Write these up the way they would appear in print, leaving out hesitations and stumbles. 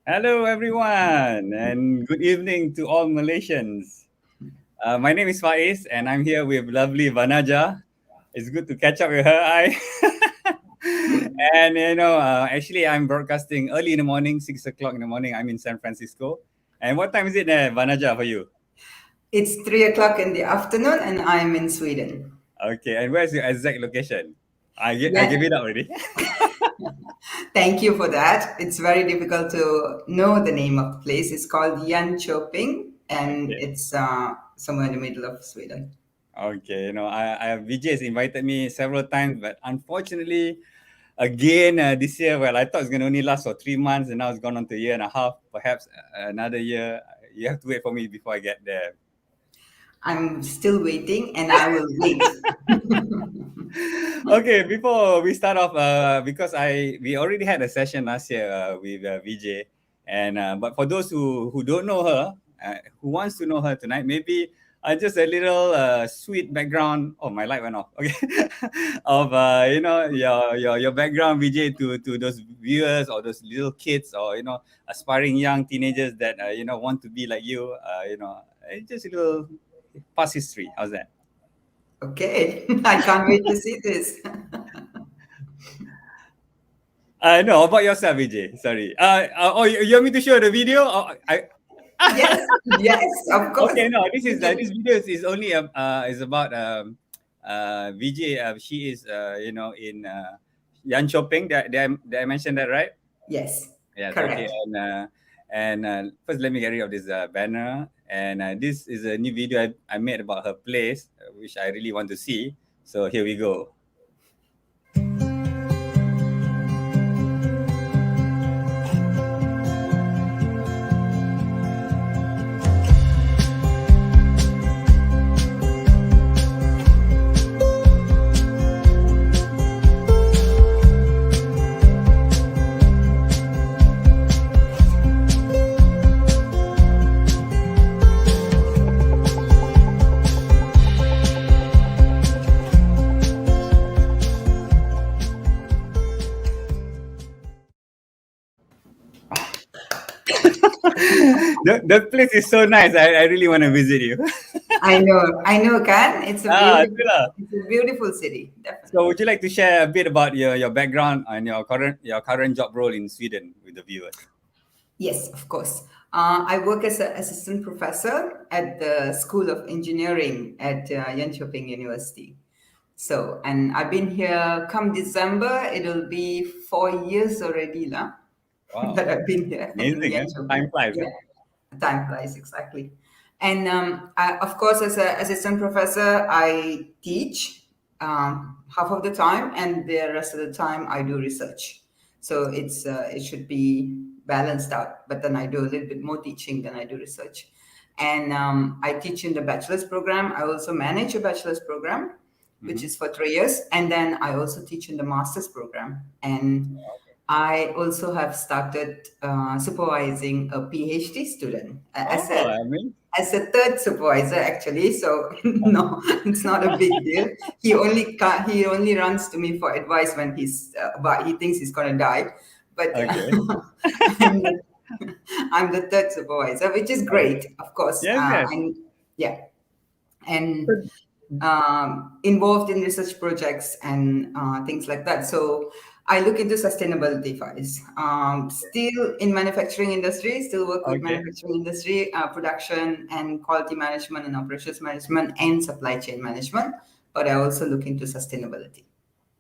Hello, everyone, and good evening to all Malaysians. My name is Faiz, and I'm here with lovely Vanajah. It's good to catch up with her. And actually, I'm broadcasting early in the morning, 6 o'clock in the morning. I'm in San Francisco. And what time is it there, Vanajah, for you? It's 3 o'clock in the afternoon, and I'm in Sweden. Okay, and where's your exact location? I Yeah, give it up already. thank you for that. It's very difficult to know the name of the place. It's called Jönköping, and Okay. it's somewhere in the middle of Sweden. Okay, VJ has invited me several times, but unfortunately, again this year, well, I thought it's going to only last for 3 months, and now it's gone on to a year and a half, perhaps another year. You have to wait for me before I get there. I'm still waiting, and I will wait. Okay, before we start off, because we already had a session last year with VJ, and but for those who don't know her, who wants to know her tonight, maybe just a little sweet background. Oh, my light went off. Okay, of your background, VJ, to those viewers or those little kids or aspiring young teenagers that want to be like you. Just a little past history. How's that? Okay, I can't wait to see this. No, about yourself, Vijay. Sorry. You want me to show the video? Yes, yes, of course. Okay. No, this You is can. this video is only is about Vijay. She is in Yan Shopping. Did I mention that right? Yes, Yes. Okay. correct. And first, let me get rid of this banner. And this is a new video I made about her place, which I really want to see. So here we go. The place is so nice. I really want to visit you. I know, Kan. Itulah. It's a beautiful city, So, definitely. would you like to share a bit about your background and your current job role in Sweden with the viewers? Yes, of course. I work as an assistant professor at the School of Engineering at Jönköping University. So, and I've been here come December, it'll be 4 years already lah, Wow, that I've been here in amazing! Eh? Jönköping. Time flies. Yeah, Eh? time flies, exactly. And of course, as an assistant professor, I teach half of the time, and the rest of the time I do research. So it should be balanced out. But then I do a little bit more teaching than I do research. And I teach in the bachelor's program. I also manage a bachelor's program, which Mm-hmm. is for 3 years, and then I also teach in the master's program. And I also have started supervising a PhD student Oh, I mean, as a third supervisor, actually. So no, it's not a big deal. He only runs to me for advice when he thinks he's gonna die. But okay, I'm the, I'm the third supervisor, which is okay. great, of course. Yes, yes. And yeah, and Good. involved in research projects and things like that. So I look into sustainability files. Still in manufacturing industry, still work with Okay, manufacturing industry, production and quality management and operations management and supply chain management. But I also look into sustainability.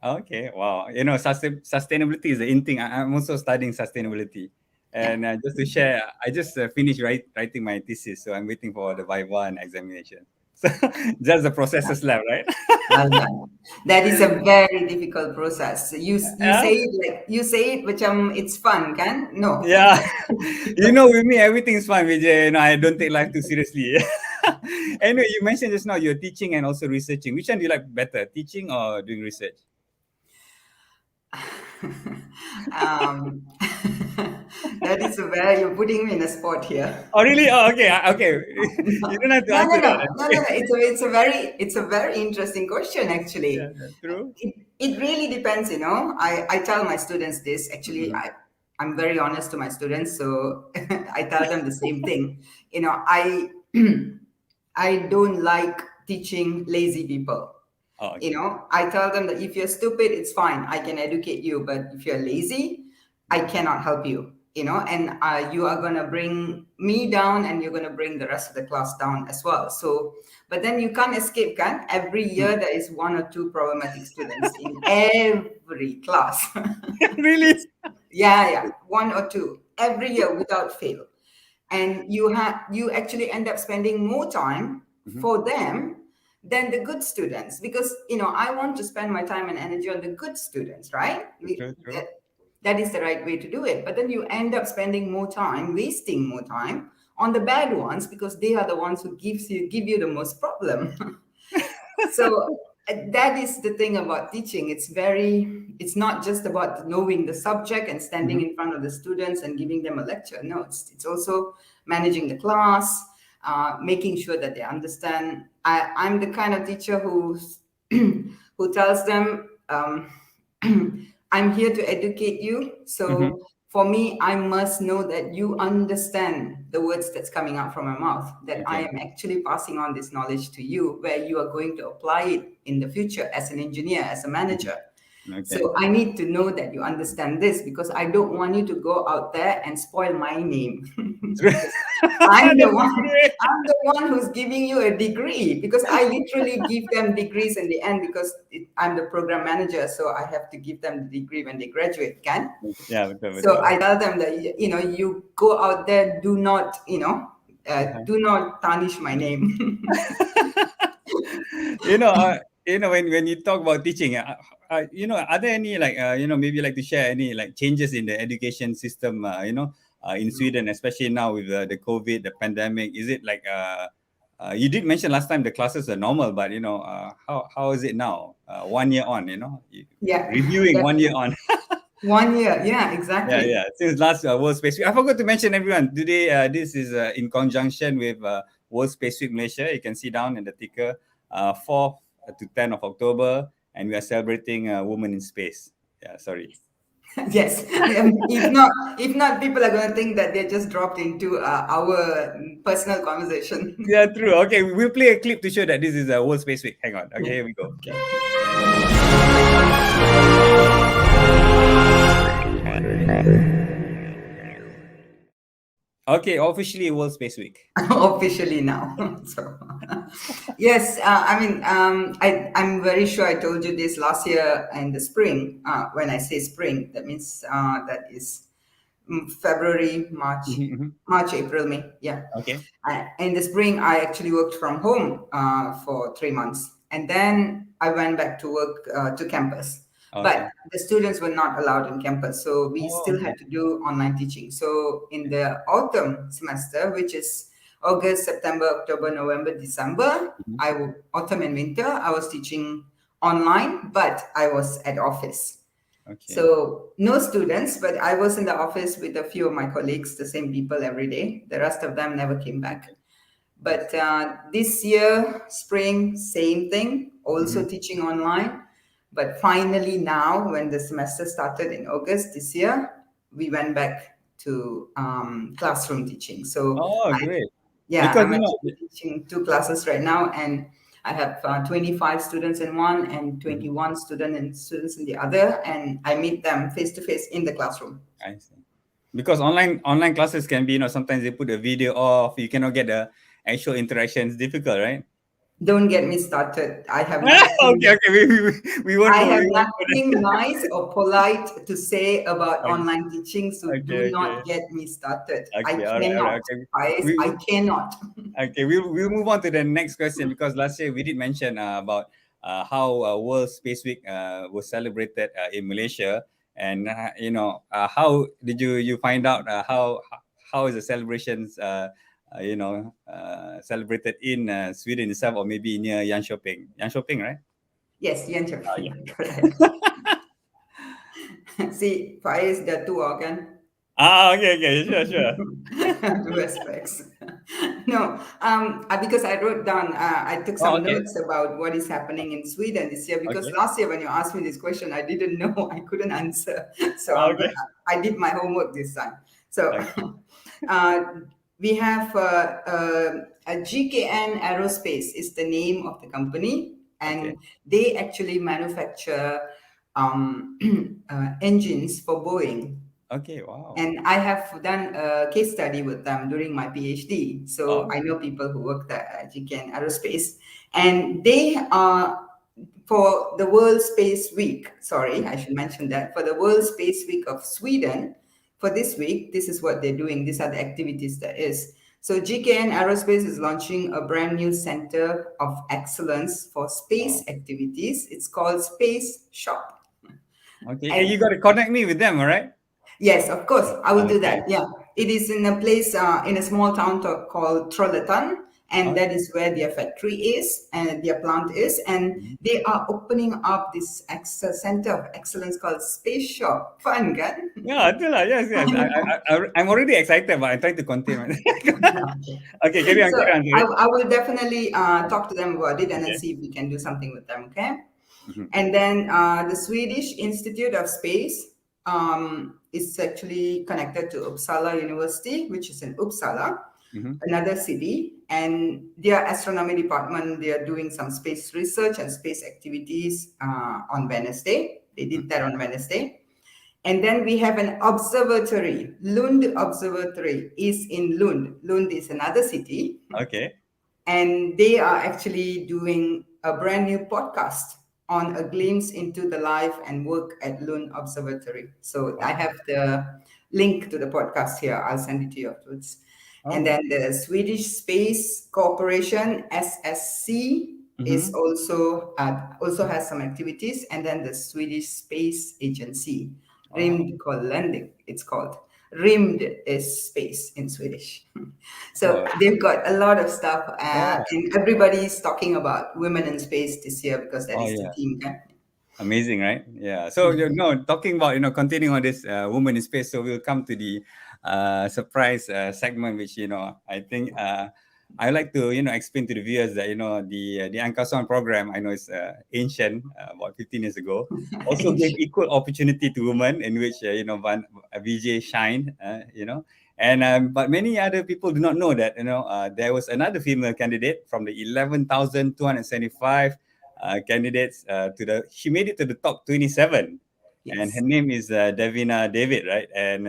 okay. Wow, sustainability is the in thing. I'm also studying sustainability, Yeah. and just to share, I just finished writing my thesis, so I'm waiting for the Viva and examination. So just the processes left, right? Well done. That is a very difficult process. Yeah. You say it, which it's fun, can no? Yeah, with me, everything's fine, Vijay. I don't take life too seriously. Anyway, you mentioned just now you're teaching and also researching. Which one do you like better, teaching or doing research? um, that is a very you're putting me in a spot here. Oh, really? Oh, okay. Okay. You don't have to No, no, answer no, that. no, no, no. It's a very interesting question Yeah, actually. true. It really depends, I tell my students this actually. Mm-hmm. I'm very honest to my students, so I tell them the same thing. I I don't like teaching lazy people. Oh, okay. I tell them that if you're stupid, it's fine. I can educate you, but if you're lazy, I cannot help you. And you are going to bring me down, and you're going to bring the rest of the class down as well. So, but then you can't escape, can? Every year there is one or two problematic students in every class. Really? Yeah, one or two every year without fail. And you actually end up spending more time Mhm. for them than the good students, because I want to spend my time and energy on the good students, right? True, true. That is the right way to do it. But then you end up spending more time, wasting more time on the bad ones, because they are the ones who give you the most problem. So that is the thing about teaching. It's not just about knowing the subject and standing Mhm. in front of the students and giving them a lecture. No, it's also managing the class, making sure that they understand. I'm the kind of teacher who tells them, I'm here to educate you. Mhm. So for me, I must know that you understand the words that's coming out from my mouth, that I Okay. am actually passing on this knowledge to you, where you are going to apply it in the future as an engineer, as a Mhm. manager. Okay. So I need to know that you understand this, because I don't want you to go out there and spoil my name. True. Because I'm the That's one great. I'm the one who's giving you a degree, because I literally give them degrees in the end, because I'm the program manager, so I have to give them the degree when they graduate, can? Yeah, betul, So betul. I tell them that you go out there, do not Uh-huh. do not tarnish my name. you know, uh, when you talk about teaching, are there any like maybe like to share any like changes in the education system, in Sweden, especially now with the COVID, the pandemic? Is it like you did mention last time the classes are normal, but how is it now? 1 year on, Yeah, reviewing 1 year definitely. on. 1 year, yeah, Yeah, exactly. yeah. Since last World Space Week, I forgot to mention everyone today. This is in conjunction with World Space Week Malaysia. You can see down in the ticker, 4th to 10th of October, and we are celebrating Women in Space. Yeah, sorry. Yes. If not, people are going to think that they just dropped into our personal conversation. Yeah, true. Okay, we'll play a clip to show that this is a World Space Week. Hang on. Okay, Yeah. here we go. Okay. Okay, officially World Space Week. Officially now. So, yes, I mean, I'm very sure I told you this last year in the spring. When I say spring, that means that is February, Mm-hmm. March, April, May. Yeah. Okay. In the spring, I actually worked from home for 3 months, and then I went back to work to campus. But Okay. the students were not allowed in campus, so we Oh, still okay. had to do online teaching. So in the autumn semester, which is August, September, October, November, December, Mhm. autumn and winter, I was teaching online, but I was at office. Okay. So no students, but I was in the office with a few of my colleagues, the same people every day. The rest of them never came back. I But see. this year, spring, same thing, also Mhm. teaching online. But finally, now, when the semester started in August this year, we went back to classroom teaching. So Oh, great. yeah, Because I'm actually teaching two classes right now, and I have 25 students in one and Mhm. 21 students in the other, and I meet them face to face in the classroom. I see. Because online classes can be, sometimes they put a video off, you cannot get the actual interaction. It's difficult, right? Don't get me started. I have Okay, nothing. okay, we won't I go. have We won't go nothing nice or polite to say about there. online teaching, so do Okay, okay, not get me started. I okay. All right. cannot. Okay. Guys, We I cannot. okay. We'll move on to the next question because last year we did mention about how World Space Week was celebrated in Malaysia, and how did you find out how is the celebrations celebrated in Sweden itself or maybe near Yanshoping, right? Yes, Yan Oh, yeah. correct. See, Faiz, the two organ. Ah, okay, okay, sure, sure. Two aspects. No, because I wrote down, I took Oh, some okay. notes about what is happening in Sweden this year. Because Okay. last year when you asked me this question, I didn't know, I couldn't answer. So Okay. I did my homework this time. So Okay. uh, we have a GKN Aerospace is the name of the company, Okay. and they actually manufacture engines for Boeing. Okay. Wow. And I have done a case study with them during my PhD. So Oh, I know people who worked at GKN Aerospace. And they are, for the World Space Week, sorry, I should mention that, for the World Space Week of Sweden, for this week, this is what they're doing. These are the activities there is. So GKN Aerospace is launching a brand new center of excellence for space wow. activities. It's called Space Shop. Okay. Hey, you And got to connect me with them, all right? yes, of course, I will do Okay. that. Yeah, it is in a place in a small town called Trolleton, and that Okay. is where their factory is and their plant is, and Mhm. they are opening up this center of excellence called Space Shop. Fun, kan? Yeah, itulah. Yes, yes. I'm already excited, but I'm trying to contain myself. Okay. Okay, carry on, So carry on. Sorry. I will definitely talk to them about it and then Okay. see if we can do something with them. Okay. Mhm. And then the Swedish Institute of Space is actually connected to Uppsala University, which is in Uppsala, Mhm. another city. And their astronomy department, they are doing some space research and space activities on Wednesday. They Mhm. did that on Wednesday. And then we have an observatory. Lund Observatory is in Lund. Lund is another city, Okay. and they are actually doing a brand new podcast on a glimpse into the life and work at Lund Observatory. So I Wow. have the link to the podcast here. I'll send it to you afterwards. And Oh. then the Swedish Space Corporation (SSC) is Mhm. also has some activities, and then the Swedish Space Agency, Wow. Rymdkollen, it's called. Rymd is space in Swedish. So Oh. they've got a lot of stuff, Yeah. and everybody's talking about women in space this year because that Oh, is the yeah. theme. Kan? Amazing, right? Yeah. So, talking about, continuing on this woman in space, so we'll come to the surprise segment, which, I think I like to, explain to the viewers that, the Angkasa program, I know it's ancient, about 15 years ago, also gave equal opportunity to women in which, VJ shined, and but many other people do not know that, there was another female candidate from the 11,275 candidates she made it to the top 27, and her Yes. name is Davina David, right? And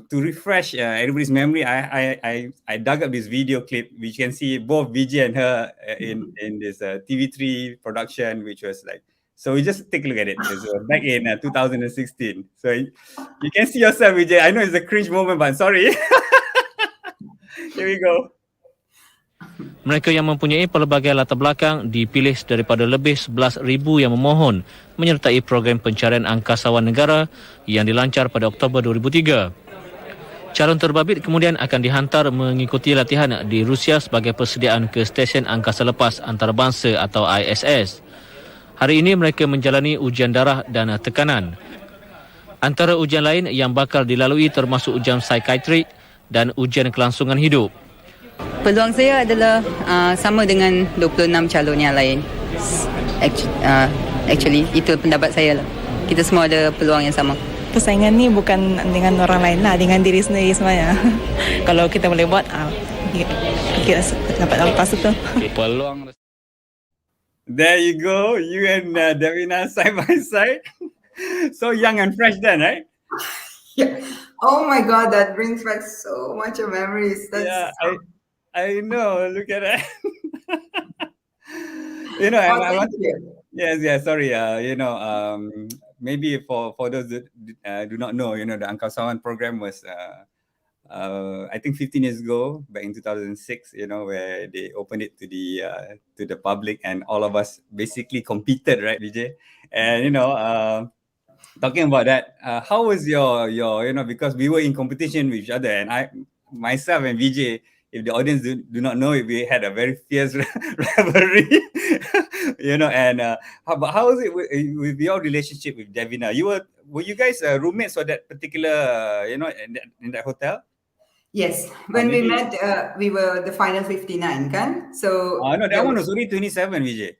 to refresh everybody's memory, I dug up this video clip which you can see both Vijay and her in this TV3 production, which was like, so we just take a look at it. It's back in 2016. So you can see yourself, Vijay. I know it's a cringe moment, but sorry. Here we go. Mereka yang mempunyai pelbagai latar belakang dipilih daripada lebih 11,000 yang memohon menyertai program pencarian angkasawan negara yang dilancar pada Oktober 2003. Calon terbabit kemudian akan dihantar mengikuti latihan di Rusia sebagai persediaan ke Stesen Angkasa Lepas Antarabangsa atau ISS. Hari ini mereka menjalani ujian darah dan tekanan. Antara ujian lain yang bakal dilalui termasuk ujian psikiatrik dan ujian kelangsungan hidup. Peluang saya adalah sama dengan 26 calon yang lain. Actually, itu pendapat saya lah. Kita semua ada peluang yang sama. Persaingan ni bukan dengan orang lain lah, dengan diri sendiri sebenarnya. Kalau kita boleh buat, kita dapat lepas itu. Peluang There you go. You and Davina side by side. So young and fresh then, right? Yeah. Oh my God, that brings back so much of memories. Yeah, That's I know. Look at that. oh, I thank want. you. Yes, yes. Sorry. Maybe for those that do not know, the Angkasawan program was, I think 15 years ago, back in 2006. Where they opened it to the public, and all of us basically competed, right, Vijay? And talking about that, how was your because we were in competition with each other, and myself and VJ, if the audience do not know it, we had a very fierce rivalry. And how was it with your relationship with Davina? Were you guys roommates for that particular in that hotel? Yes, when we Maybe. met, we were the final 59, kan? So No, that there one was, was only 27, Vijay.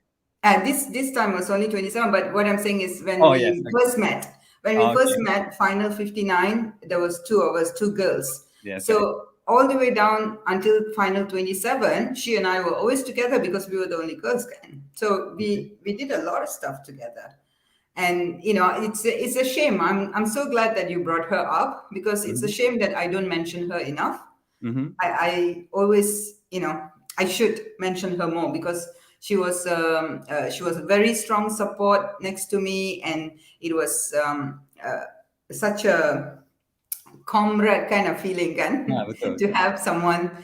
this time was only 27. But what I'm saying is, when Oh, yes. we first met, Okay. final 59, there was two of us, two girls. Yes, So right. all the way down until final 27, she and I were always together because we were the only girls, kan? So we did a lot of stuff together. And it's a shame. I'm so glad that you brought her up, because it's a shame that I don't mention her enough. Mm-hmm. I always, I should mention her more, because she was a very strong support next to me, and it was such a comrade kind of feeling, Ah, kan? betul. To have someone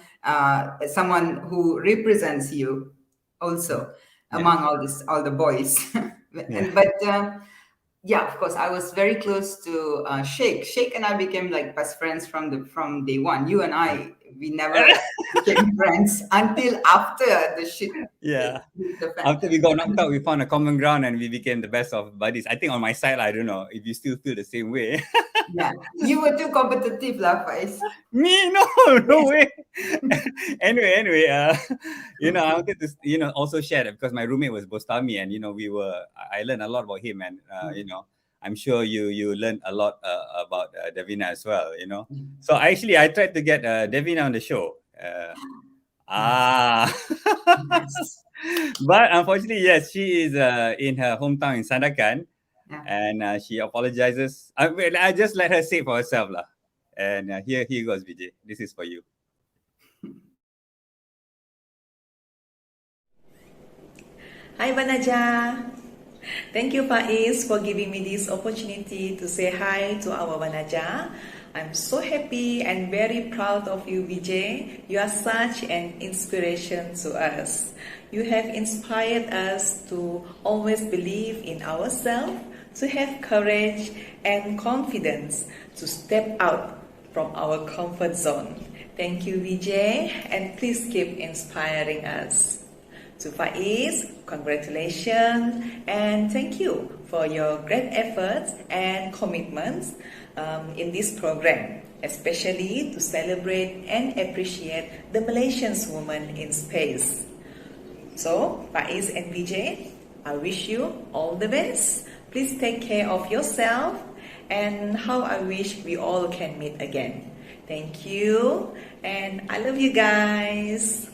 who represents you also among all the boys. Yeah. Yeah, of course, I was very close to Sheikh. Sheikh and I became like best friends from day one. You and I, we never became friends until after the shit Yeah. hit the fan. After we got knocked out, we found a common ground and we became the best of buddies. I think on my side, I don't know if you still feel the same way. Yeah, you were too competitive, lah, Faiz. Me? No, no way. Anyway, I wanted to, also share that because my roommate was Bostami, and I learned a lot about him, and I'm sure you learned a lot about Davina as well. So I tried to get Davina on the show. But unfortunately, yes, she is in her hometown in Sandakan, Yeah. and she apologizes. I just let her say it for herself, lah. And here goes, Vijay. This is for you. Hi, Vanajah. Thank you, Faiz, for giving me this opportunity to say hi to our Vanajah. I'm so happy and very proud of you, Vijay. You are such an inspiration to us. You have inspired us to always believe in ourselves, to have courage and confidence to step out from our comfort zone. Thank you, Vijay, and please keep inspiring us. To Faiz, congratulations and thank you for your great efforts and commitments in this program, especially to celebrate and appreciate the Malaysian women in space. So, Faiz and Vijay, I wish you all the best. Please take care of yourself, and how I wish we all can meet again. Thank you, and I love you guys.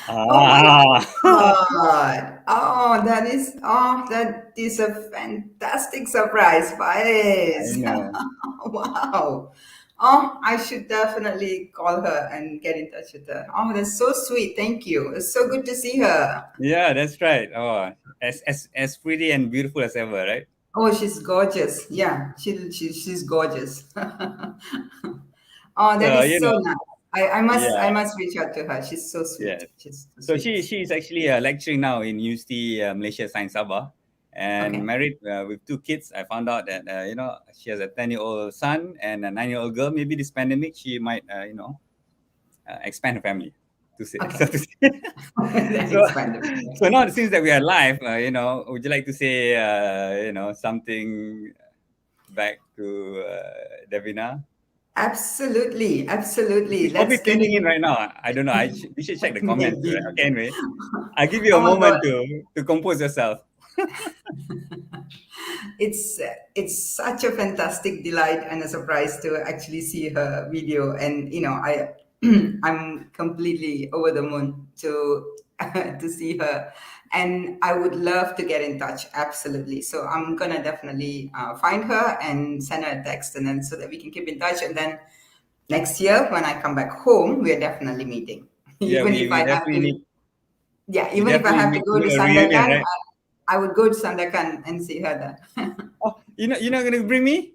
Oh my God! That is a fantastic surprise, Faiz. I know. Wow. Oh, I should definitely call her and get in touch with her. Oh, that's so sweet. Thank you. It's so good to see her. Yeah, that's right. Oh, as pretty and beautiful as ever, right? Oh, she's gorgeous. Yeah, she's gorgeous. Oh, that So is so nice. I yeah, must reach out to her. She's so yeah. sweet. She's so So she sweet. is actually lecturing now in UC Malaysia Science Sabah, and Okay. married with 2 kids. I found out that she has a 10-year-old son and a 9-year-old girl. Maybe this pandemic she might expand her family to say. Okay. So to say. That so explains it. so now since that we are live, would you like to say something back to Davina? Absolutely, absolutely. She's probably Let's get tuning in it. right now. I don't know. We should check the comments. Maybe. Right? Okay, anyway, I'll give you a Oh my God. moment to compose yourself. It's such a fantastic delight and a surprise to actually see her video, and I'm completely over the moon to to see her, and I would love to get in touch, absolutely. So I'm gonna definitely find her and send her a text, and then so that we can keep in touch, and then next year when I come back home, we're definitely meeting. Yeah, Even we, if we I have definitely to, need yeah, we even if I definitely have to need to go do to a reunion, Sandakan, right? I would go to Sandakan and see her there. Oh, you're not gonna bring me?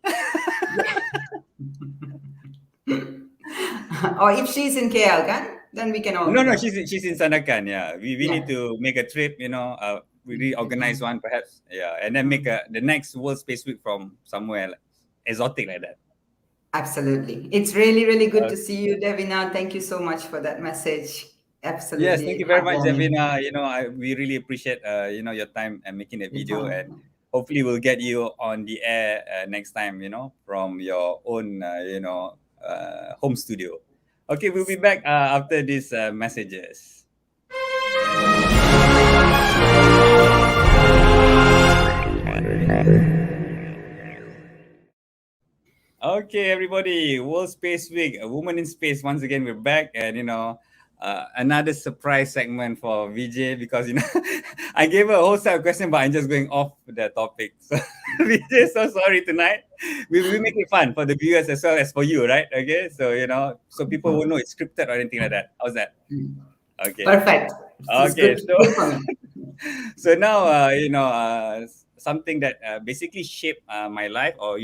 Or if she's in KL, kan, then we can all No, meet no, up. she's in Sandakan. Yeah, we Yeah. need to make a trip. We reorganize one perhaps. Yeah, and then make the next World Space Week from somewhere exotic like that. Absolutely. It's really, really good to see you, Devina. Thank you so much for that message. Yes, thank Absolutely you very much, heartwarming. Davina. We really appreciate your time and making the Your video, time. and hopefully we'll get you on the air next time, from your own, home studio. Okay, we'll be back after these messages. Okay, everybody, World Space Week, a woman in space. Once again, we're back, and another surprise segment for VJ because I gave her a whole set of questions, but I'm just going off the topic. So VJ, so sorry tonight. We make it fun for the viewers as well as for you, right? Okay, so so people won't know it's scripted or anything like that. How's that? Okay. Perfect. It's Okay, good for me. so now something that basically shaped my life, or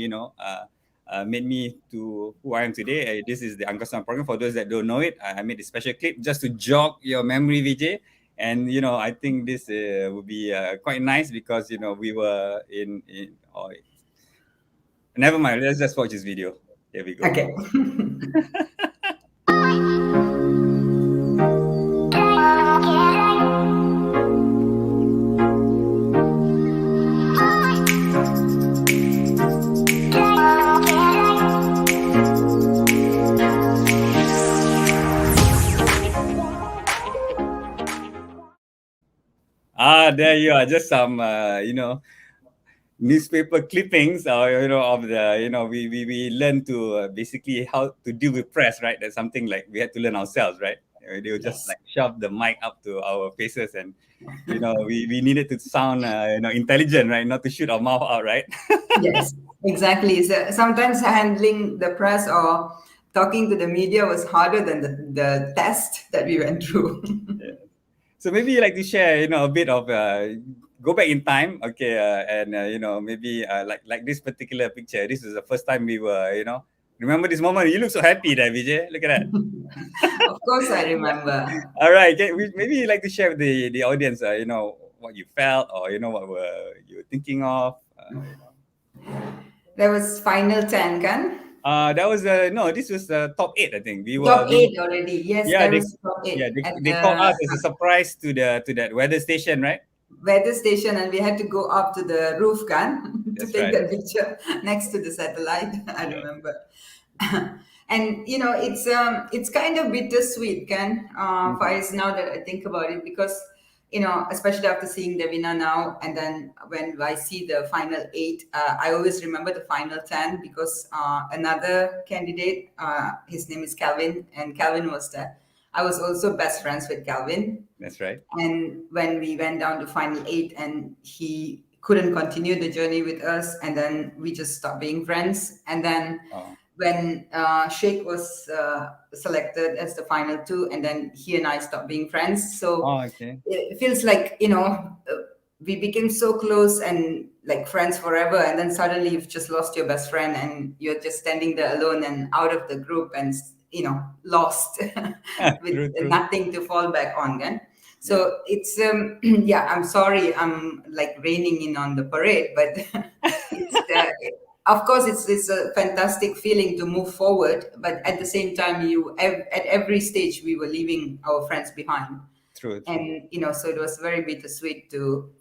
made me to who I am today. This is the Angkasa program. For those that don't know it, I made a special clip just to jog your memory, VJ. And I think this would be quite nice because we were in never mind. Let's just watch this video. Here we go. Okay. There you are. Just some, newspaper clippings, or of the, we learned to basically how to deal with press, right? That's something like we had to learn ourselves, right? They would just Yes. like shove the mic up to our faces, and we needed to sound, intelligent, right? Not to shoot our mouth out, right? Yes, exactly. So sometimes handling the press or talking to the media was harder than the test that we went through. So maybe you like to share, a bit of go back in time, okay, and maybe like this particular picture. This is the first time we were, remember this moment. You look so happy there, Vijay. Look at that. Of course, I remember. All right, maybe you like to share with the audience, what you felt, or what were you thinking of. There was final 10, kan? That was no. This was top 8, I think. Top 8 already. Yes, Yeah, there was top 8 at they called us as a surprise to that weather station, right? weather station, and we had to go up to the roof, kan, to That's take right. that picture next to the satellite. I remember. And it's kind of bittersweet, kan, Faiz, now that I think about it, because especially after seeing Devina now, and then when I see the final 8, I always remember the final 10 because another candidate, his name is Calvin, and Calvin was there. I was also best friends with Calvin. That's right. And when we went down to final 8 and he couldn't continue the journey with us, and then we just stopped being friends. And then when Sheikh was selected as the final 2, and then he and I stopped being friends. So okay. it feels like, we became so close and like friends forever. And then suddenly you've just lost your best friend and you're just standing there alone and out of the group and, lost with True. nothing to fall back on then. So it's, I'm sorry, I'm like raining in on the parade, but it's, of course, it's a fantastic feeling to move forward. But at the same time, at every stage, we were leaving our friends behind. True. And, so it was very bittersweet to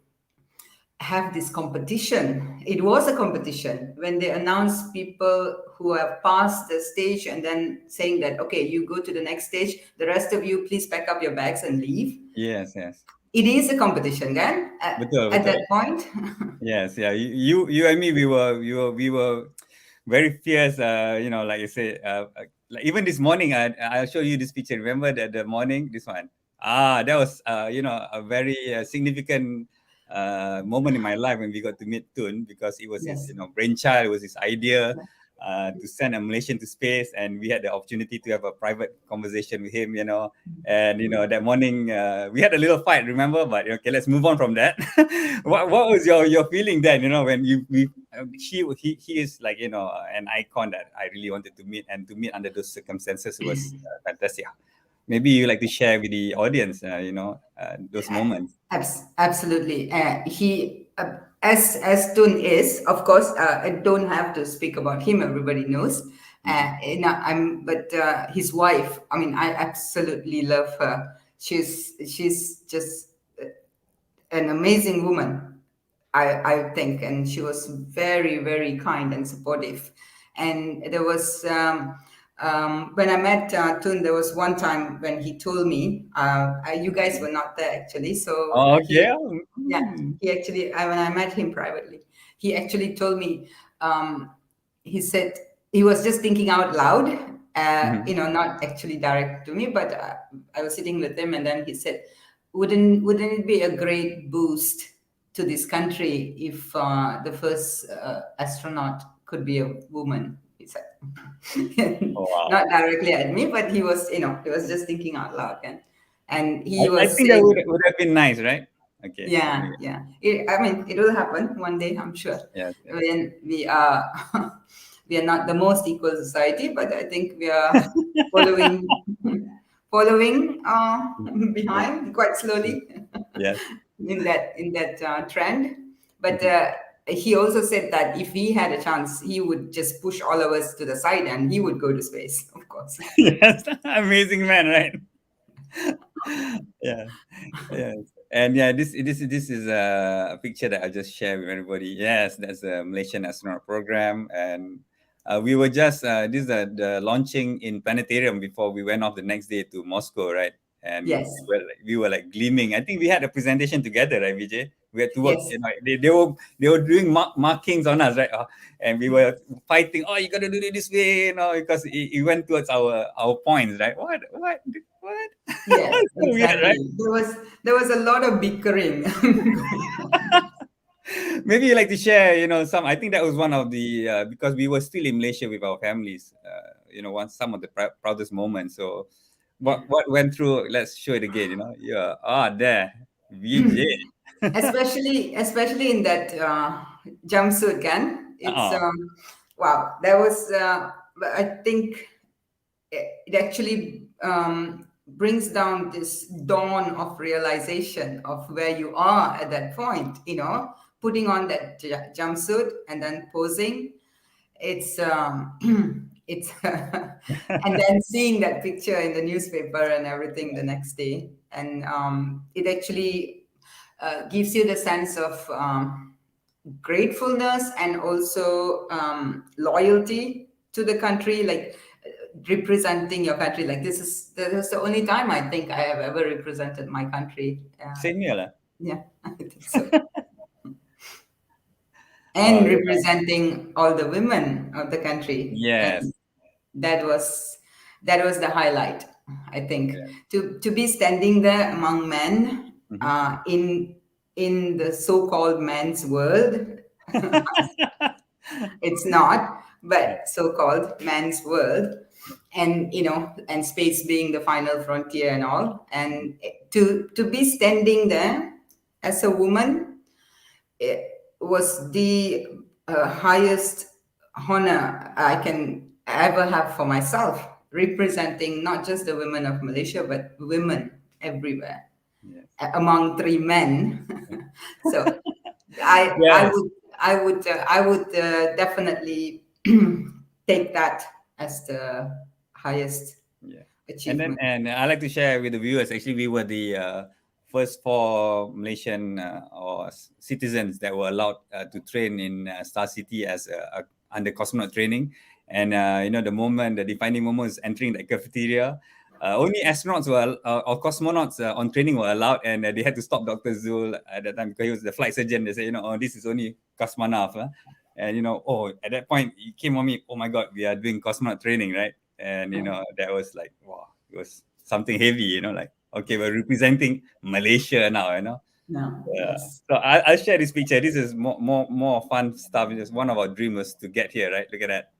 have this competition. It was a competition when they announced people who have passed the stage and then saying that, okay, you go to the next stage. The rest of you, please pack up your bags and leave. Yes. It is a competition, then Betul. at that point. Yes, yeah. You and me, we were very fierce. Like I said, like even this morning, I'll show you this picture. Remember that the morning, this one. That was a very significant moment in my life when we got to meet Tun, because it was his brainchild, it was his idea to send a Malaysian to space, and we had the opportunity to have a private conversation with him, and that morning we had a little fight, remember? But okay, let's move on from that. what was your feeling then? When he is like an icon that I really wanted to meet, and to meet under those circumstances was fantastic. Maybe you like to share with the audience, those moments. Absolutely. He, as Tun is, of course, I don't have to speak about him. Everybody knows. But his wife, I mean, I absolutely love her. She's just an amazing woman. I think, and she was very, very kind and supportive. And there was when I met Tun, there was one time when he told me, you guys were not there actually, so Oh, okay. he actually, when I met him privately, he actually told me, he said he was just thinking out loud, not actually direct to me, but I was sitting with him, and then he said, wouldn't it be a great boost to this country if the first astronaut could be a woman? He said. Oh, wow. Not directly at me, but he was just thinking out loud, and he I was think that saying, would have been nice, right? Okay. yeah. I mean, it will happen one day, I'm sure. Yes. When we are, we are not the most equal society, but I think we are following behind quite slowly. Yes. in that trend. But he also said that if he had a chance, he would just push all of us to the side and he would go to space, of course. Yes. Amazing man, right? Yeah. Yes. And yeah, this is a picture that I just shared with everybody. Yes, that's a Malaysian astronaut program, and we were just this is the launching in planetarium before we went off the next day to Moscow, right? And Yes. we were like gleaming. I think we had a presentation together, right, Vijay? We had to work. Yes. You know, they were doing markings on us, right? And we were fighting. Oh, you gotta do it this way, because it went towards our points, right? What? Yes, So weird, exactly. right? There was a lot of bickering. Maybe you like to share, some. I think that was one of the because we were still in Malaysia with our families. Some of the proudest moments. So, what went through? Let's show it again. Yeah. There, VJ. especially in that jumpsuit, can it's Uh-uh. wow. That was I think it actually brings down this dawn of realization of where you are at that point. Putting on that jumpsuit and then posing. It's it's and then seeing that picture in the newspaper and everything the next day, and it actually gives you the sense of gratefulness and also loyalty to the country, like representing your country. Like this is the only time I think I have ever represented my country. Same here, lah. Yeah, I think so. And representing all the women of the country. Yes. And that was the highlight, I think. To be standing there among men in the so-called men's world. It's not, but so-called men's world, and and space being the final frontier and all, and to be standing there as a woman, it was the highest honor I can ever have for myself, representing not just the women of Malaysia, but women everywhere. Yes. Among three men. So I would definitely take that as the highest achievement. And I like to share with the viewers. Actually, we were the first 4 Malaysian or citizens that were allowed to train in Star City as under cosmonaut training. And the defining moment is entering the cafeteria. Only astronauts or cosmonauts on training were allowed, and they had to stop Dr. Zul at that time because he was the flight surgeon. They said, this is only cosmonaut. And, at that point, he came on me, oh my God, we are doing cosmonaut training, right? And, that was like, wow, it was something heavy, like, okay, we're representing Malaysia now, No, yes. So I'll share this picture. This is more fun stuff. It's one of our dreams was to get here, right? Look at that.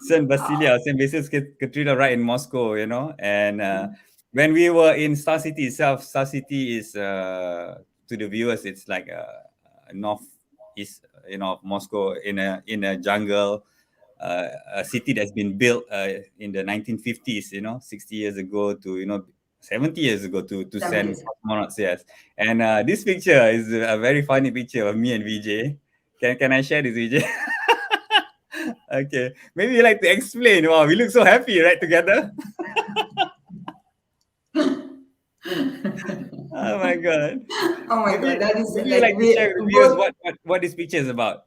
St. Basil Cathedral right in Moscow, and when we were in Star City itself, Star City is to the viewers, it's like northeast, of Moscow in a jungle, a city that's been built in the 1950s, 60 years ago to 70 years ago to send cosmonauts. Yes, and this picture is a very funny picture of me and VJ. Can I share this, VJ? Okay, maybe you like to explain. Wow, we look so happy, right, together. Oh my God. Oh my God, that is Maybe you like like to we share with viewers both. what this picture is about.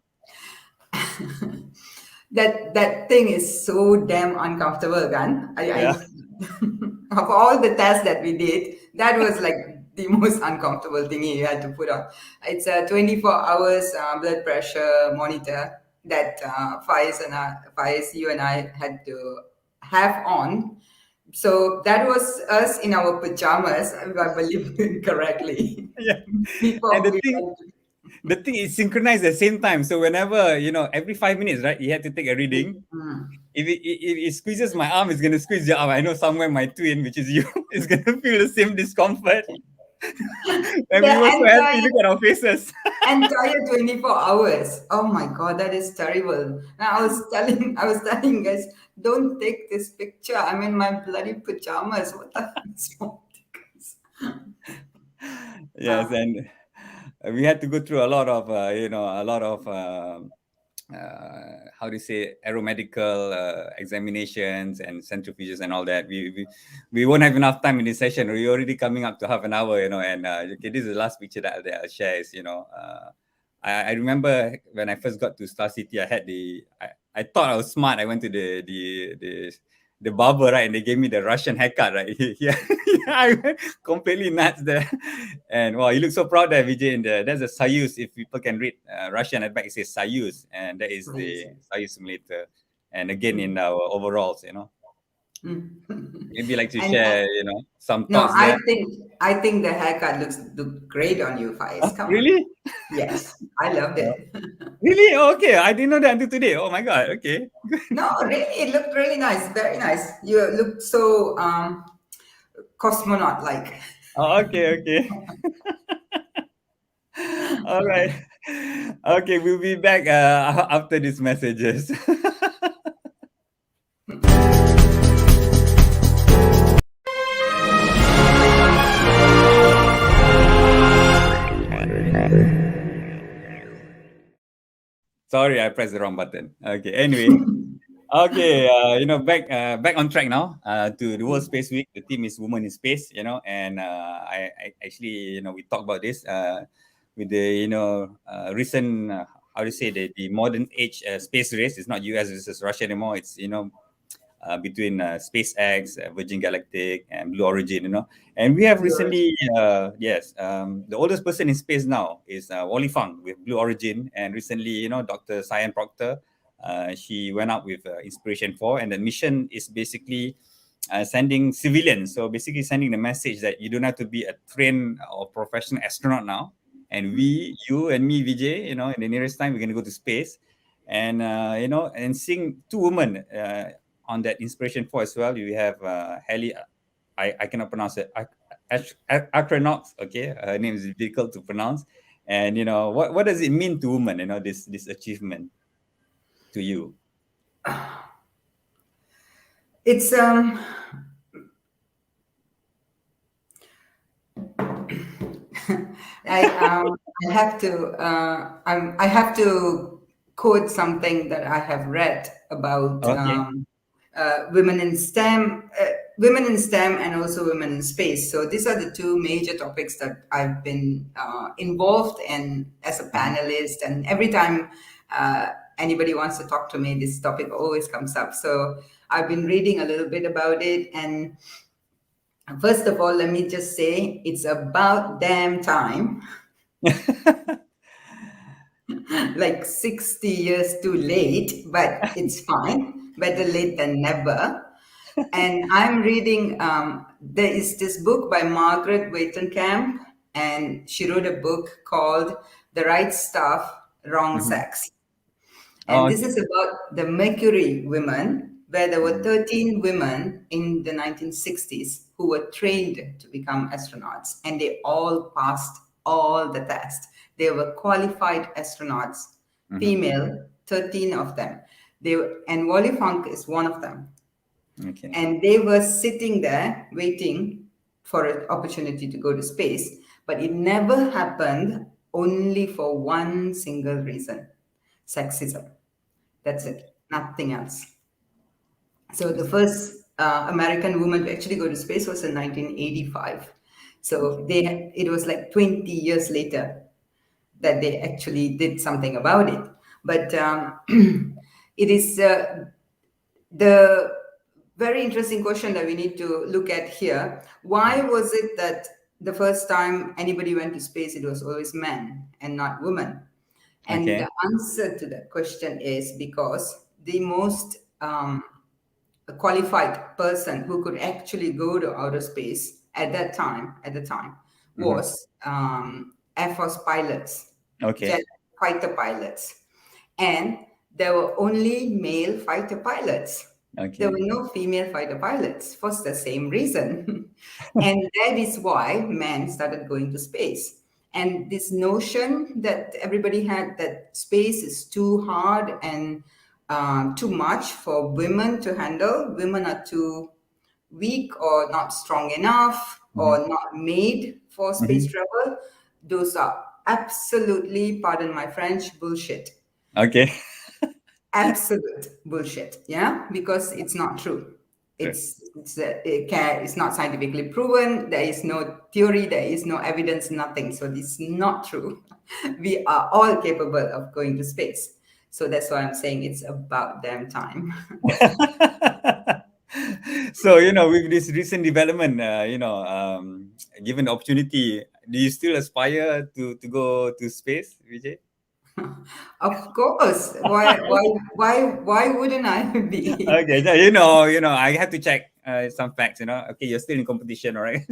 That thing is so damn uncomfortable, Gan. I Yeah. of all the tests that we did, that was like the most uncomfortable thing you had to put on. It's a 24 hours blood pressure monitor that Faiz, you and I had to have on. So that was us in our pajamas, if I believe it correctly. Yeah. And Before we went. the thing is synchronized at the same time. So whenever, every 5 minutes, right, you had to take a reading. Mm. If it squeezes my arm, it's gonna squeeze your arm. I know somewhere my twin, which is you, is gonna feel the same discomfort. And The we were so happy. entire Look at our faces. entire 24 hours. Oh my God, that is terrible. Now I was telling guys, don't take this picture. I'm in my bloody pajamas. What the hell is wrong with you guys? Yes, and we had to go through a lot of, a lot of, how do you say, aeromedical examinations and centrifuges and all that. We won't have enough time in this session. We're already coming up to half an hour, and okay, this is the last picture that I'll share. Is, I remember when I first got to Star City, I thought I was smart. I went to the barber, right, and they gave me the Russian haircut, right. Yeah, I went completely nuts there. And wow, you look so proud there, Vijay. There's a Soyuz. If people can read Russian at back, it says Soyuz, and that is the Amazing. Soyuz simulator. And again, in our overalls, Mm. maybe like to And share, some no, thoughts there. I think the haircut look great on you, Faiz. Come on. Really? Yes, I loved it. Really? Oh, okay. I didn't know that until today. Oh my God. Okay. No, really, it looked really nice. Very nice. You looked so cosmonaut like. Oh, okay. Okay. All right. Okay, we'll be back after these messages. Sorry, I pressed the wrong button. Okay, anyway. Okay, back on track now to the World Space Week. The theme is Women in Space, and I actually, we talked about this with the, recent, how to say, the modern age space race. It's not US versus Russia anymore. It's, between SpaceX, Virgin Galactic, and Blue Origin, And we have recently, the oldest person in space now is Wally Fang with Blue Origin. And recently, Dr. Cyan Proctor, she went out with Inspiration 4. And the mission is basically sending civilians. So basically sending the message that you don't have to be a trained or professional astronaut now. And you and me, Vijay, in the nearest time, we're going to go to space. And, and seeing two women on that Inspiration 4 as well. We have Haley, I cannot pronounce it, AstroX, okay? Her name is difficult to pronounce. And, what does it mean to women, this achievement to you? It's I have to quote something that I have read about Okay. women in STEM and also women in space. So these are the two major topics that I've been involved in as a panelist, and every time anybody wants to talk to me, this topic always comes up. So I've been reading a little bit about it, and first of all, let me just say it's about damn time. Like 60 years too late, but it's fine. Better late than never. And I'm reading, there is this book by Margaret Waitenkamp, and she wrote a book called The Right Stuff, Wrong Sex. And this is about the Mercury women, where there were 13 women in the 1960s who were trained to become astronauts, and they all passed all the tests. They were qualified astronauts, female, 13 of them. And Wally Funk is one of them. Okay. And they were sitting there waiting for an opportunity to go to space, but it never happened, only for one single reason: sexism. That's it, nothing else. So the first American woman to actually go to space was in 1985. So it was like 20 years later that they actually did something about it. But it is the very interesting question that we need to look at here. Why was it that the first time anybody went to space, it was always men and not women? And Okay. the answer to that question is because the most qualified person who could actually go to outer space at the time was Air Force pilots, Okay. jet fighter pilots, and there were only male fighter pilots. There Okay. were no female fighter pilots for the same reason. And that is why men started going to space. And this notion that everybody had that space is too hard and too much for women to handle, women are too weak or not strong enough or not made for space travel, those are absolutely, pardon my French, bullshit. Okay. Absolute bullshit, yeah, because it's not true. It's not scientifically proven. There is no theory, there is no evidence, nothing. So it's not true. We are all capable of going to space. So that's why I'm saying it's about damn time. So, with this recent development, given the opportunity, do you still aspire to go to space, Vijay? Of course. Why wouldn't I be? Okay, so, I have to check some facts. Okay, you're still in competition, all right?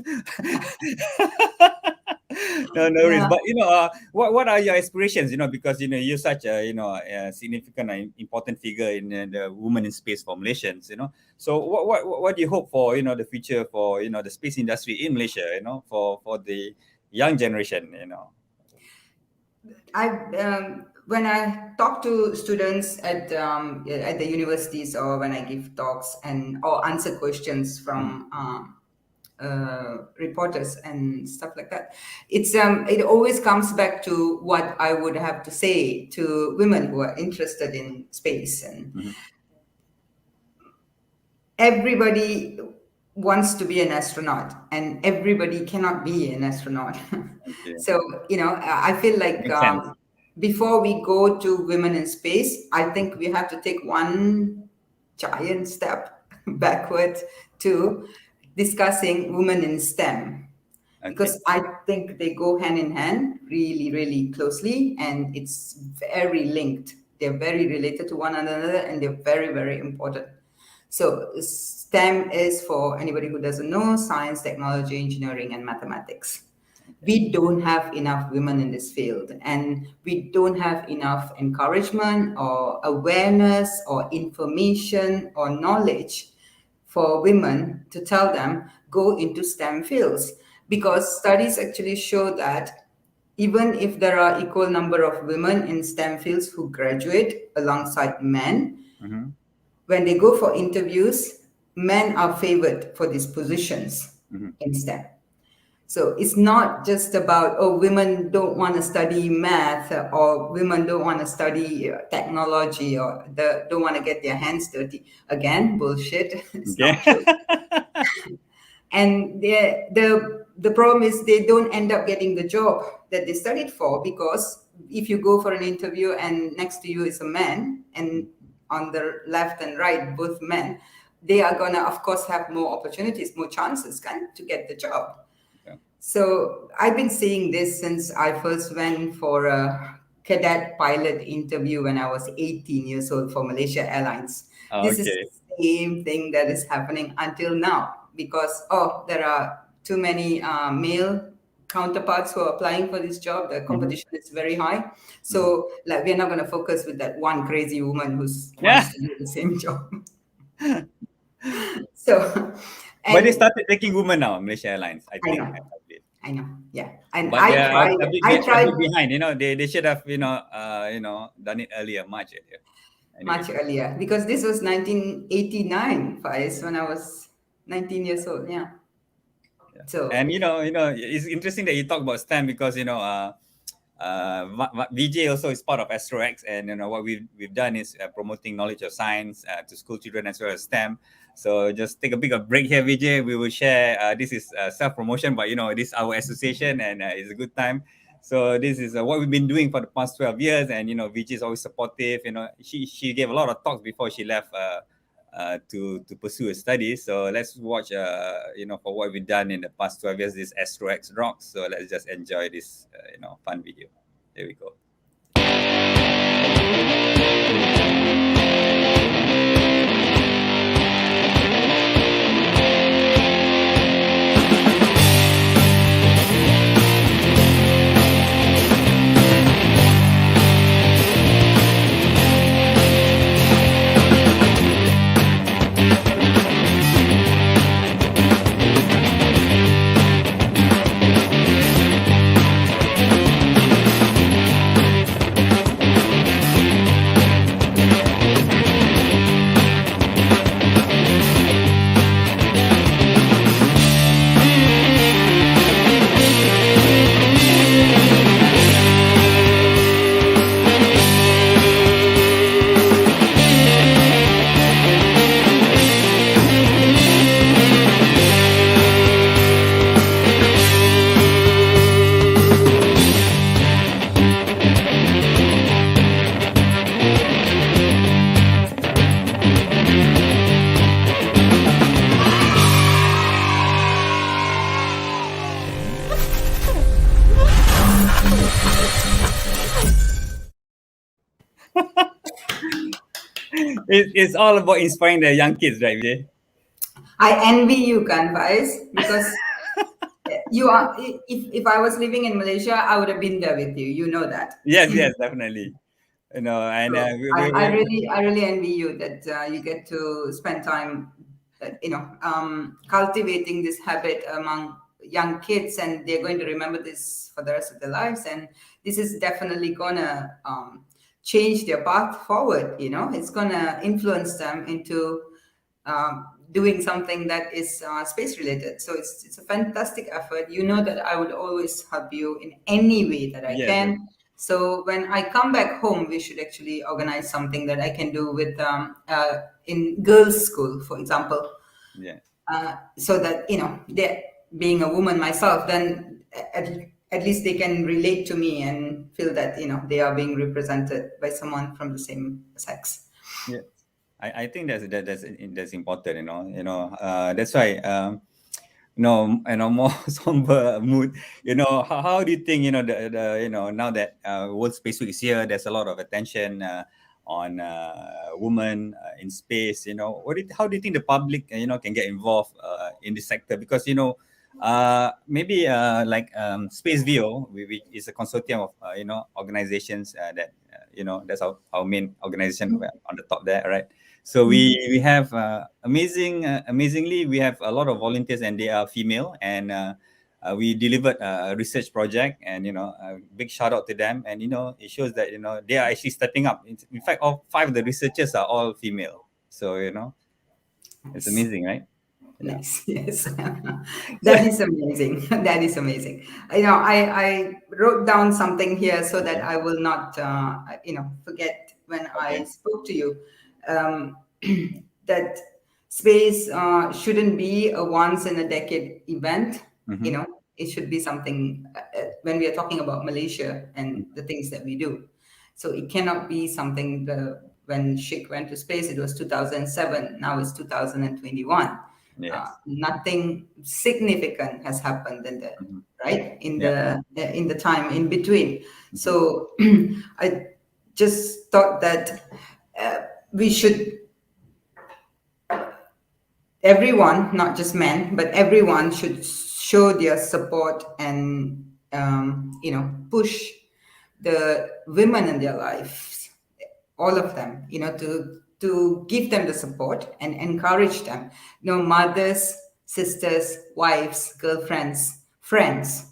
No, no worries. Yeah. But what are your aspirations? Because you're such a significant and important figure in the women in space for Malaysians. So what do you hope for? The future for the space industry in Malaysia. For the young generation. When I talk to students at the universities or when I give talks or answer questions from reporters and stuff like that, it always comes back to what I would have to say to women who are interested in space. And everybody wants to be an astronaut and everybody cannot be an astronaut. Okay. So I feel like Makes sense. before we go to women in space, I think we have to take one giant step backward to discussing women in STEM. Okay. Because I think they go hand in hand really, really closely, and it's very linked. They're very related to one another, and they're very, very important. So STEM is, for anybody who doesn't know, science, technology, engineering, and mathematics. We don't have enough women in this field, and we don't have enough encouragement or awareness or information or knowledge for women to tell them go into STEM fields, because studies actually show that even if there are equal number of women in STEM fields who graduate alongside men, when they go for interviews, men are favored for these positions in STEM. So it's not just about, women don't want to study math or women don't want to study technology or don't want to get their hands dirty. Again, bullshit. It's Okay. not true. And the problem is they don't end up getting the job that they studied for, because if you go for an interview and next to you is a man and on the left and right, both men, they are going to, of course, have more opportunities, more chances to get the job. Yeah. So I've been seeing this since I first went for a cadet pilot interview when I was 18 years old for Malaysia Airlines. This is Okay. the same thing that is happening until now, because there are too many male counterparts who are applying for this job. The competition is very high. So we're not going to focus with that one crazy woman who wants to do the same job. So, But they started taking women now, Malaysia Airlines, I think. I know, yeah. And But I they're tried a bit behind. They should have done it earlier, much earlier. Anyway. much earlier, because this was 1989, Faiz, when I was 19 years old. Yeah. So, And it's interesting that you talk about STEM, because VJ also is part of AstroX, and what we've done is promoting knowledge of science to school children as well as STEM. So just take a bit of break here, Vijay. We will share. This is self-promotion, but this is our association, and it's a good time. So this is what we've been doing for the past 12 years, and Vijay is always supportive. She gave a lot of talks before she left to pursue her studies. So let's watch for what we've done in the past 12 years. This AstroX rocks. So let's just enjoy this fun video. There we go. It's all about inspiring the young kids, right, Vijay? I envy you, Kanfaiz, because you are. If I was living in Malaysia, I would have been there with you. You know that. Yes, definitely. And So I really envy you that you get to spend time, cultivating this habit among young kids, and they're going to remember this for the rest of their lives. And this is definitely gonna change their path forward. It's gonna influence them into doing something that is space related. So it's a fantastic effort. You know that I would always help you in any way that I can. So when I come back home, we should actually organize something that I can do with in girls' school, for example. Yeah. So that they, being a woman myself, then at least they can relate to me and feel that they are being represented by someone from the same sex. Yeah, I think that's important. That's why. More somber mood. How do you think? Now that World Space Week is here, there's a lot of attention on women in space. How do you think the public, can get involved in this sector? Because maybe like Space VO, which is a consortium of organizations that that's our main organization on the top there, right? So we have amazingly, we have a lot of volunteers, and they are female, and we delivered a research project, and a big shout out to them. And it shows that they are actually stepping up. In fact, all 5 of the researchers are all female. So it's amazing, right? Nice. Yes. That is amazing. That is amazing. I wrote down something here so that I will not forget when I spoke to you, that space shouldn't be a once in a decade event. It should be something when we are talking about Malaysia and the things that we do. So it cannot be something when Sheikh went to space, it was 2007. Now it's 2021. Yes. Nothing significant has happened in the time in between. So I just thought that we should, everyone, not just men, but everyone should show their support and push the women in their lives, all of them, to give them the support and encourage them. Mothers, sisters, wives, girlfriends, friends,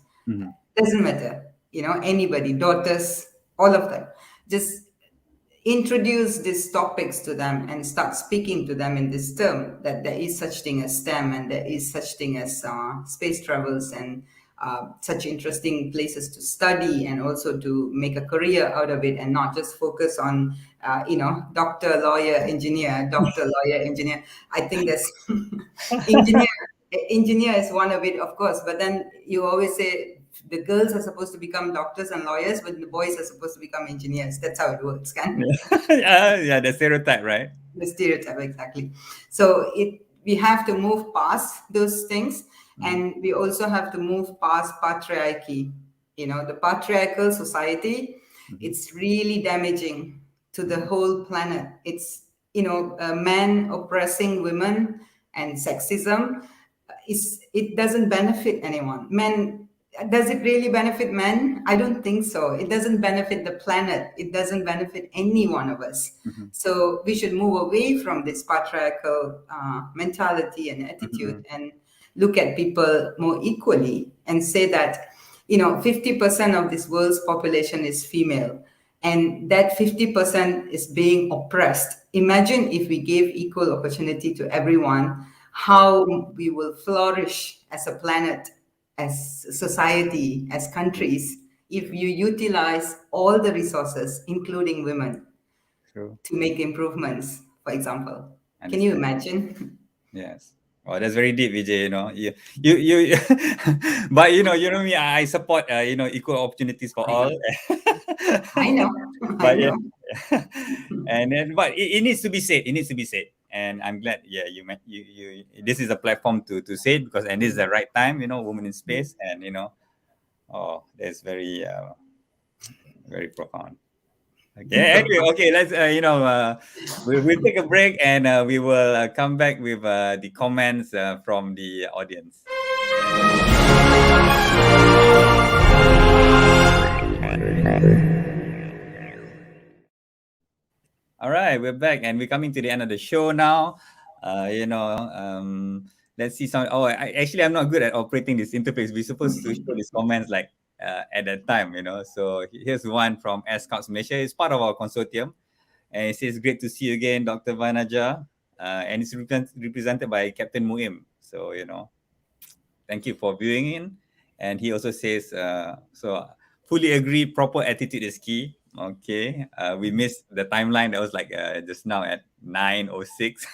doesn't matter. Anybody, daughters, all of them. Just introduce these topics to them and start speaking to them in this term, that there is such thing as STEM and there is such thing as space travels and such interesting places to study and also to make a career out of it, and not just focus on doctor, lawyer, engineer, doctor, lawyer, engineer. I think there's engineer is one of it, of course, but then you always say the girls are supposed to become doctors and lawyers, but the boys are supposed to become engineers. That's how it works, can? Yeah, the stereotype, right? The stereotype, exactly. So we have to move past those things, and we also have to move past patriarchy. The patriarchal society, it's really damaging to the whole planet. It's men oppressing women and sexism. It doesn't benefit anyone. Does it really benefit men? I don't think so. It doesn't benefit the planet. It doesn't benefit any one of us. So we should move away from this patriarchal mentality and attitude and look at people more equally, and say that 50% of this world's population is female, and that 50% is being oppressed. Imagine if we gave equal opportunity to everyone, how we will flourish as a planet, as society, as countries, if you utilize all the resources, including women, True. to make improvements, for example. Can you imagine? Yes. Oh, that's very deep, Vijay. You but you know me. I support equal opportunities for all. I know. But yeah, and then but it needs to be said. It needs to be said, and I'm glad. Yeah, you this is a platform to say it, because this is the right time. Women in space, and that's very very profound. Okay. Anyway, okay. Let's we'll take a break, and we will come back with the comments from the audience. All right, we're back, and we're coming to the end of the show now. Let's see some. I'm not good at operating this interface. We're supposed to show these comments like at that time, So here's one from AstroX Malaysia. It's part of our consortium, and it says, "Great to see you again, Dr. Vanajah," and it's represented by Captain Muim. So thank you for viewing in. And he also says, fully agree, proper attitude is key. Okay, we missed the timeline. That was like just now at 9:06.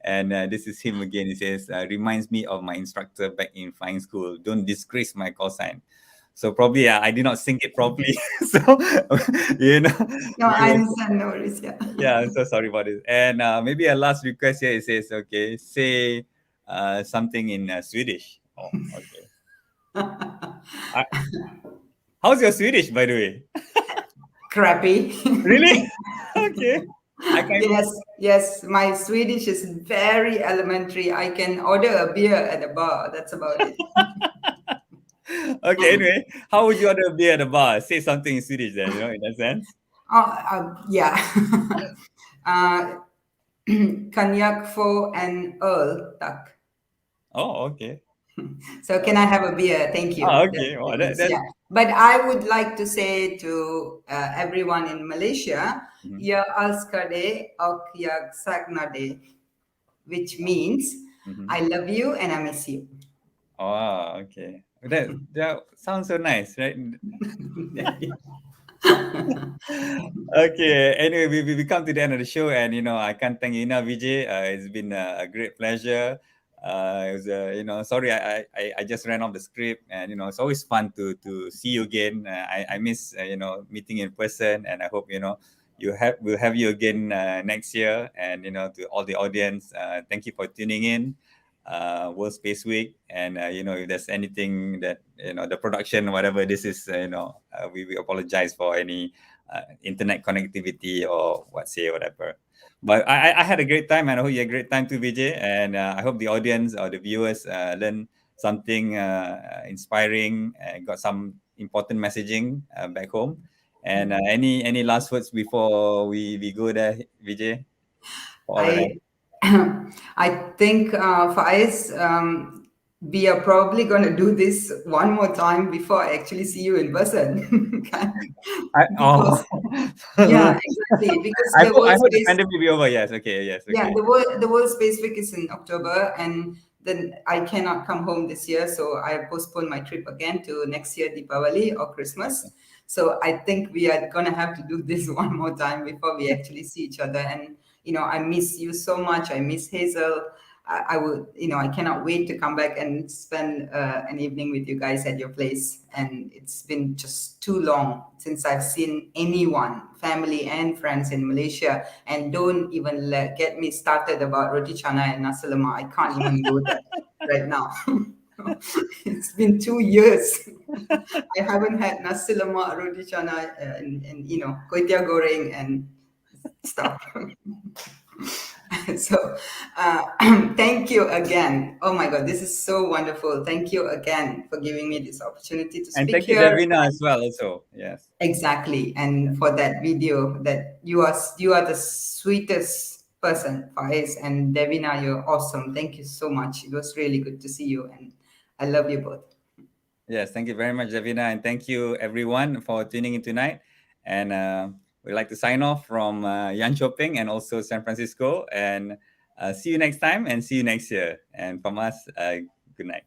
And this is him again. He says, reminds me of my instructor back in flying school. Don't disgrace my call sign. So probably I did not sync it properly. So, No, I understand. No worries. Yeah. Yeah, I'm so sorry about this. And maybe a last request here. It says, okay, say something in Swedish. Oh, okay. How's your Swedish, by the way? Crappy. Really? Okay. Yes. My Swedish is very elementary. I can order a beer at a bar. That's about it. Okay. Anyway, how would you order a beer at a bar? Say something in Swedish, then. In that sense. Yeah. Cognac for an öl, tack. Oh, okay. So can I have a beer? Thank you. Okay. Well, yeah. But I would like to say to everyone in Malaysia, Ya alskade och jag saknade, which means I love you and I miss you. Oh, okay. That sounds so nice, right? Okay. Anyway, we come to the end of the show, and I can't thank you enough, Vijay. It's been a great pleasure. It was sorry I just ran off the script, and it's always fun to see you again. I miss meeting in person, and I hope we'll have you again next year. And to all the audience, thank you for tuning in. World Space Week, and if there's anything that the production, whatever this is, we apologize for any internet connectivity or whatever. But I had a great time, and I hope you had a great time too, Vijay. And I hope the audience or the viewers learn something inspiring, got some important messaging back home. And any last words before we go there, Vijay? I think for us, we are probably going to do this one more time before I actually see you in person. Yeah, exactly. Because I hope the pandemic will be over. Yes. Okay. Yes. Okay. Yeah, the World Space Week is in October, and then I cannot come home this year. So I postponed my trip again to next year, Deepavali or Christmas. Okay. So I think we are going to have to do this one more time before we actually see each other. And, I miss you so much. I miss Hazel. I would, I cannot wait to come back and spend an evening with you guys at your place. And it's been just too long since I've seen anyone, family and friends in Malaysia. And don't even get me started about roti chana and nasi lemak. I can't even go there right now. It's been 2 years. I haven't had nasi lemak, roti chana, and kway teow goreng and stuff. So thank you again. Oh my God, this is so wonderful. Thank you again for giving me this opportunity to And speak thank you, here. Davina, as well. Also, yes. Exactly, and for that video, that you are the sweetest person, Faiz, and Devina. You're awesome. Thank you so much. It was really good to see you, and I love you both. Yes, thank you very much, Davina, and thank you everyone for tuning in tonight. And we'd like to sign off from Yan Choping and also San Francisco. And see you next time, and see you next year. And from us, good night.